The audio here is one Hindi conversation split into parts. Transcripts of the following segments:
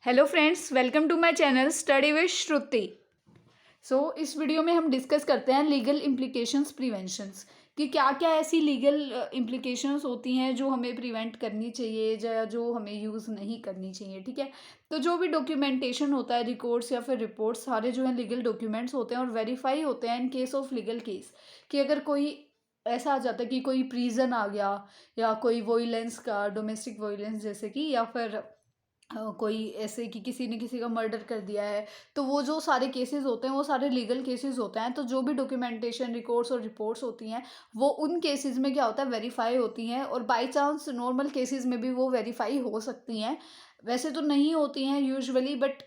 Hello friends, welcome to my channel study with Shruti. इस वीडियो में हम डिस्कस करते हैं लीगल इम्प्लीकेशंस प्रिवेंशंस कि क्या क्या ऐसी लीगल इम्प्लीकेशंस होती हैं जो हमें प्रिवेंट करनी चाहिए या जो हमें यूज़ नहीं करनी चाहिए। ठीक है, तो जो भी डॉक्यूमेंटेशन होता है, रिकॉर्ड्स या फिर रिपोर्ट्स, सारे जो है लीगल डॉक्यूमेंट्स होते हैं और वेरीफाई होते हैं in case of legal case कि अगर कोई ऐसा आ जाता है कि कोई प्रीजन आ गया या कोई वोइलेंस का, डोमेस्टिक वोइलेंस जैसे कि, या फिर कोई ऐसे कि किसी ने किसी का मर्डर कर दिया है, तो वो जो सारे केसेस होते हैं वो सारे लीगल केसेस होते हैं। तो जो भी डॉक्यूमेंटेशन, रिकॉर्ड्स और रिपोर्ट्स होती हैं वो उन केसेस में क्या होता है, वेरीफाई होती हैं, और बाय चांस नॉर्मल केसेस में भी वो वेरीफाई हो सकती हैं। वैसे तो नहीं होती हैं यूजुअली, बट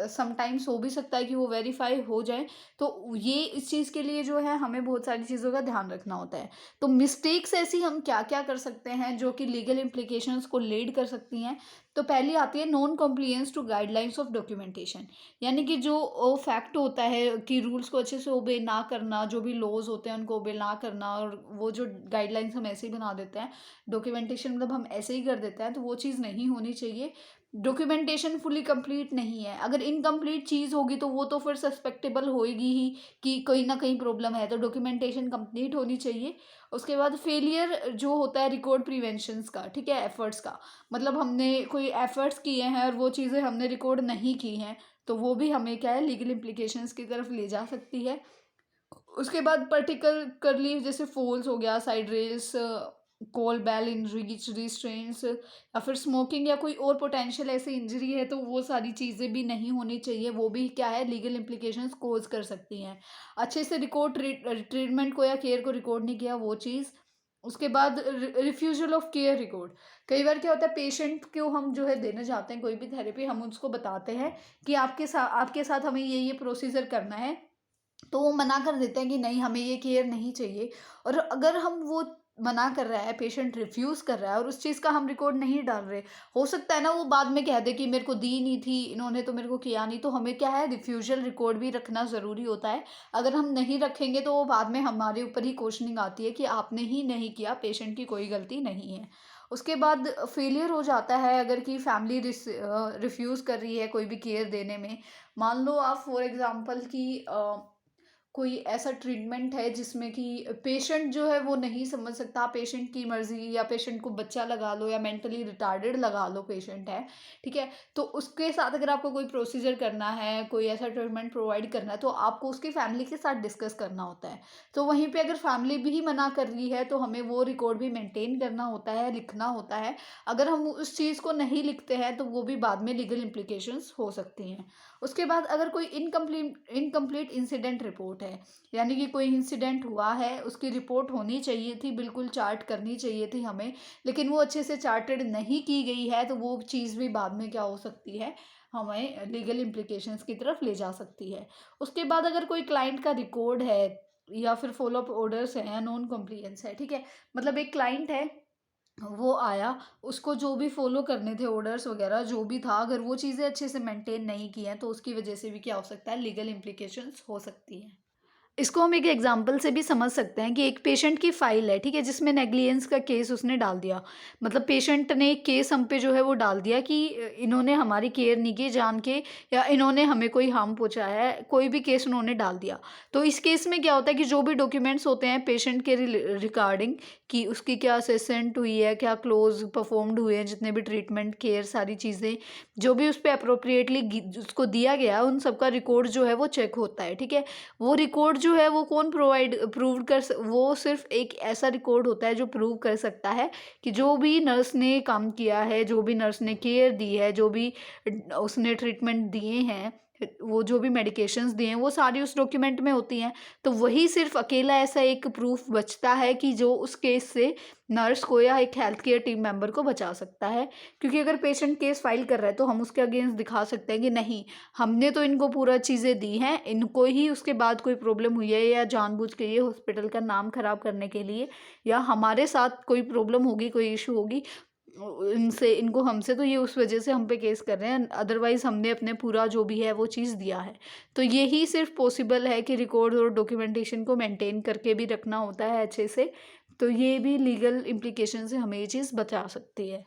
समटाइम्स हो भी सकता है कि वो वेरीफाई हो जाए। तो ये इस चीज़ के लिए जो है हमें बहुत सारी चीज़ों का ध्यान रखना होता है। तो मिस्टेक्स ऐसी हम क्या क्या कर सकते हैं जो कि लीगल इम्प्लीकेशंस को लीड कर सकती हैं। तो पहली आती है non compliance to guidelines of documentation, यानी कि जो फैक्ट होता है कि रूल्स को अच्छे से ओबे ना करना, जो भी लॉज होते हैं उनको ओबे ना करना, और वो जो गाइडलाइंस हम ऐसे ही बना देते हैं, डॉक्यूमेंटेशन मतलब हम ऐसे ही कर देते हैं, तो वो चीज़ नहीं होनी चाहिए। डॉक्यूमेंटेशन फुली कंप्लीट नहीं है, अगर इनकम्प्लीट चीज़ होगी तो वो तो फिर सस्पेक्टेबल होएगी ही कि कहीं ना कहीं प्रॉब्लम है। तो डॉक्यूमेंटेशन कंप्लीट होनी चाहिए। उसके बाद फेलियर जो होता है रिकॉर्ड प्रिवेंशंस का, ठीक है, एफर्ट्स का, मतलब हमने कोई एफर्ट्स किए हैं और वो चीज़ें हमने रिकॉर्ड नहीं की हैं, तो वो भी हमें क्या है, लीगल इम्प्लीकेशंस की तरफ ले जा सकती है। उसके बाद पर्टिकुलरली जैसे फॉल्स हो गया, side rails, call bell injuries, restraints, या फिर स्मोकिंग या कोई और पोटेंशियल ऐसी इंजरी है, तो वो सारी चीज़ें भी नहीं होनी चाहिए। वो भी क्या है, लीगल इम्प्लीकेशंस कोज कर सकती हैं। अच्छे से रिकॉर्ड ट्रीटमेंट को या केयर को रिकॉर्ड नहीं किया, वो चीज़। उसके बाद रिफ्यूजल ऑफ केयर रिकॉर्ड। कई बार क्या होता है, पेशेंट को हम जो है देने जाते हैं कोई भी थेरेपी, हम उसको बताते हैं कि आपके साथ हमें ये प्रोसीजर करना है, तो वो मना कर देते हैं कि नहीं, हमें ये केयर नहीं चाहिए। और अगर हम वो मना कर रहा है, पेशेंट रिफ्यूज़ कर रहा है और उस चीज़ का हम रिकॉर्ड नहीं डाल रहे, हो सकता है ना वो बाद में कह दे कि मेरे को दी नहीं थी, इन्होंने तो मेरे को किया नहीं। तो हमें क्या है, रिफ्यूजल रिकॉर्ड भी रखना ज़रूरी होता है। अगर हम नहीं रखेंगे तो वो बाद में हमारे ऊपर ही क्वेश्चनिंग आती है कि आपने ही नहीं किया, पेशेंट की कोई गलती नहीं है। उसके बाद फेलियर हो जाता है अगर कि फैमिली रिफ्यूज़ कर रही है कोई भी केयर देने में। मान लो आप फॉर एग्ज़ाम्पल कि कोई ऐसा ट्रीटमेंट है जिसमें कि पेशेंट जो है वो नहीं समझ सकता, पेशेंट की मर्ज़ी, या पेशेंट को बच्चा लगा लो या मेंटली रिटार्डेड लगा लो पेशेंट है, ठीक है? तो उसके साथ अगर आपको कोई प्रोसीजर करना है, कोई ऐसा ट्रीटमेंट प्रोवाइड करना है, तो आपको उसकी फैमिली के साथ डिस्कस करना होता है। तो वहीं पे अगर फैमिली भी मना कर रही है, तो हमें वो रिकॉर्ड भी मेंटेन करना होता है, लिखना होता है। अगर हम उस चीज़ को नहीं लिखते हैं, तो वो भी बाद में लीगल इम्प्लीकेशंस हो सकती हैं। उसके बाद अगर कोई इनकम्प्लीट इंसिडेंट रिपोर्ट है, यानी कि कोई इंसिडेंट हुआ है, उसकी रिपोर्ट होनी चाहिए थी, बिल्कुल चार्ट करनी चाहिए थी हमें, लेकिन वो अच्छे से चार्टेड नहीं की गई है, तो वो चीज़ भी बाद में क्या हो सकती है, हमें लीगल इम्प्लीकेशंस की तरफ ले जा सकती है। उसके बाद अगर कोई क्लाइंट का रिकॉर्ड है या फिर फॉलो अप ऑर्डर्स हैं या नॉन कॉम्प्लियंस है, ठीक है, मतलब एक क्लाइंट है, वो आया, उसको जो भी फ़ॉलो करने थे ऑर्डर्स वग़ैरह जो भी था, अगर वो चीज़ें अच्छे से मेंटेन नहीं की हैं, तो उसकी वज़ह से भी क्या हो सकता है, लीगल इम्प्लीकेशंस हो सकती हैं। इसको हम एक एग्जाम्पल से भी समझ सकते हैं कि एक पेशेंट की फाइल है, ठीक है, जिसमें नेग्लिजेंस का केस उसने डाल दिया। मतलब पेशेंट ने एक केस हम पे जो है वो डाल दिया कि इन्होंने हमारी केयर नहीं की जान के, या इन्होंने हमें कोई हार्म पहुंचाया है, कोई भी केस उन्होंने डाल दिया। तो इस केस में क्या होता है कि जो भी डॉक्यूमेंट्स होते हैं पेशेंट के रिगार्डिंग, कि उसकी क्या असेसमेंट हुई है, क्या क्लोज परफॉर्म्ड हुए हैं, जितने भी ट्रीटमेंट, केयर, सारी चीज़ें जो भी उस पर अप्रोप्रिएटली उसको दिया गया, उन सबका रिकॉर्ड जो है वो चेक होता है, ठीक है। वो रिकॉर्ड जो है वो कौन वो सिर्फ एक ऐसा रिकॉर्ड होता है जो प्रूव कर सकता है कि जो भी नर्स ने काम किया है, जो भी नर्स ने केयर दी है, जो भी उसने ट्रीटमेंट दिए हैं, वो जो भी मेडिकेशंस दिए हैं, वो सारी उस डॉक्यूमेंट में होती हैं। तो वही सिर्फ अकेला ऐसा एक प्रूफ बचता है कि जो उस केस से नर्स को या एक हेल्थ केयर टीम मेंबर को बचा सकता है। क्योंकि अगर पेशेंट केस फाइल कर रहा है तो हम उसके अगेंस्ट दिखा सकते हैं कि नहीं, हमने तो इनको पूरा चीज़ें दी हैं, इनको ही उसके बाद कोई प्रॉब्लम हुई है, या जानबूझ के ये हॉस्पिटल का नाम खराब करने के लिए, या हमारे साथ कोई प्रॉब्लम होगी, कोई इशू होगी, इनसे इनको हमसे तो ये उस वजह से हम पे केस कर रहे हैं, अदरवाइज हमने अपने पूरा जो भी है वो चीज़ दिया है। तो यही सिर्फ पॉसिबल है कि रिकॉर्ड और डॉक्यूमेंटेशन को मेंटेन करके भी रखना होता है अच्छे से। तो ये भी लीगल इम्प्लीकेशन से हमें ये चीज़ बचा सकती है।